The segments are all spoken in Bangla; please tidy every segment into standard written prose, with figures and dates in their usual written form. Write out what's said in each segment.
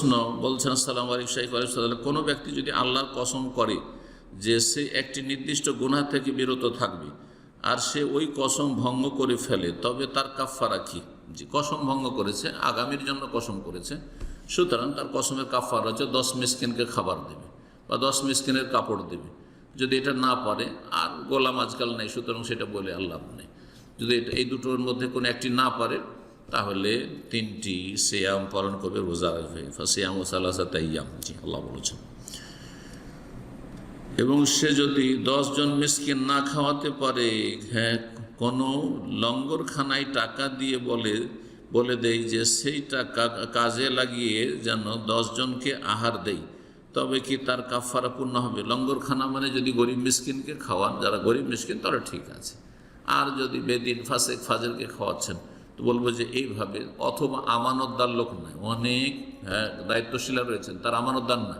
প্রশ্ন বলছেন, আসসালামু আলাইকুম শাইখ আলাইহিস, কোনো ব্যক্তি যদি আল্লাহর কসম করে যে সে একটি নির্দিষ্ট গুনাহ থেকে বিরত থাকবে আর সে ওই কসম ভঙ্গ করে ফেলে, তবে তার কাফফারা কি? যে কসম ভঙ্গ করেছে, আগামীর জন্য কসম করেছে, সুতরাং তার কসমের কাফফারা হচ্ছে 10 মিসকিনকে খাবার দেবে বা 10 মিসকিনের কাপড় দেবে। যদি এটা না পারে, আর গোলাম আজকাল নেই, সুতরাং সেটা বলে আল্লাহ নেই। যদি এই দুটোর মধ্যে কোনো একটি না পারে, তাহলে 3টি সিয়াম পালন করবে, রোজা রাখবে। ফাসিয়াম ও সালাসাতা আইয়াম, জি আল্লাহ বলেছেন। এবং সে যদি 10 জন মিসকিন না খাওয়াতে পারে, হ্যাঁ, কোনো লঙ্গরখানায় টাকা দিয়ে বলে দেয় যে সেই টাকা কাজে লাগিয়ে যেন 10 জনকে আহার দেয়, তবে কি তার কাফারা পূর্ণ হবে? লঙ্গরখানা মানে যদি গরিব মিসকিনকে খাওয়ান, যারা গরিব মিসকিন তারা ঠিক আছে। আর যদি বেদিন ফাসেক ফাজেলকে খাওয়াচ্ছেন, তো বলবো যে এইভাবে, অথবা আমানতদার লোক নয়, অনেক দায়িত্বশীলা রয়েছেন, তার আমানতদার না,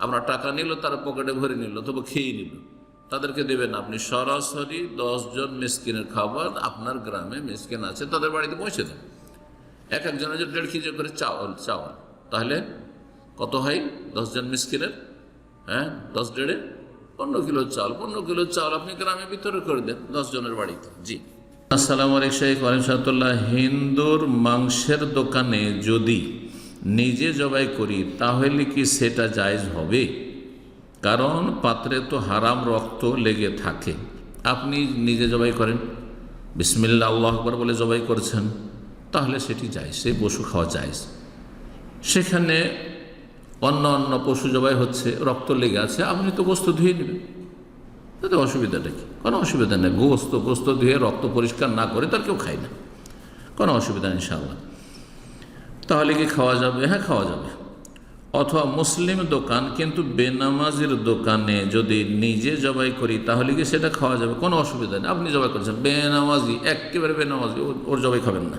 আপনার টাকা নিল, তারা পকেটে ভরে নিল, তবে খেয়ে নিল, তাদেরকে দেবেন। আপনি সরাসরি 10 জন মিসকিনের খাবার, আপনার গ্রামে মিসকিন আছে তাদের বাড়িতে পৌঁছে দেন। এক একজনের যে 1.5 কেজি করে চাওয়াল, তাহলে কত হয় 10 জন মিসকিনের? 10 1.5 15 কিলো চাল, 15 কিলো চাল আপনি গ্রামে ভিতরে করে দেন 10 জনের বাড়িতে। জি, আসসালামু আলাইকুম শাইখ ওয়ালাইকুমসাল্লাম। হিন্দুর মাংসের দোকানে যদি নিজে জবাই করি, তাহলে কি সেটা জায়েজ হবে? কারণ পাত্রে তো হারাম রক্ত লেগে থাকে। আপনি নিজে জবাই করেন, বিসমিল্লাহ আল্লাহু আকবার বলে জবাই করছেন, তাহলে সেটি জায়েজ, সেই পশু খাওয়া জায়েজ। সেখানে অন্য পশু জবাই হচ্ছে, রক্ত লেগে আছে, আপনি তো গোস্ত ধুয়ে নেবেন, তাতে অসুবিধাটা কি? কোনো অসুবিধা নেই। গোস্ত ধুয়ে রক্ত পরিষ্কার না করে তার কেউ খায় না, কোনো অসুবিধা নেই ইনশাআল্লাহ। তাহলে কি খাওয়া যাবে? হ্যাঁ, খাওয়া যাবে। অথবা মুসলিম দোকান কিন্তু বেনামাজির দোকানে যদি নিজে জবাই করি, তাহলে কি সেটা খাওয়া যাবে? কোনো অসুবিধা নেই। আপনি জবাই করছেন, বেনামাজি, একেবারে বেনামাজি, ওর জবাই খাবেন না।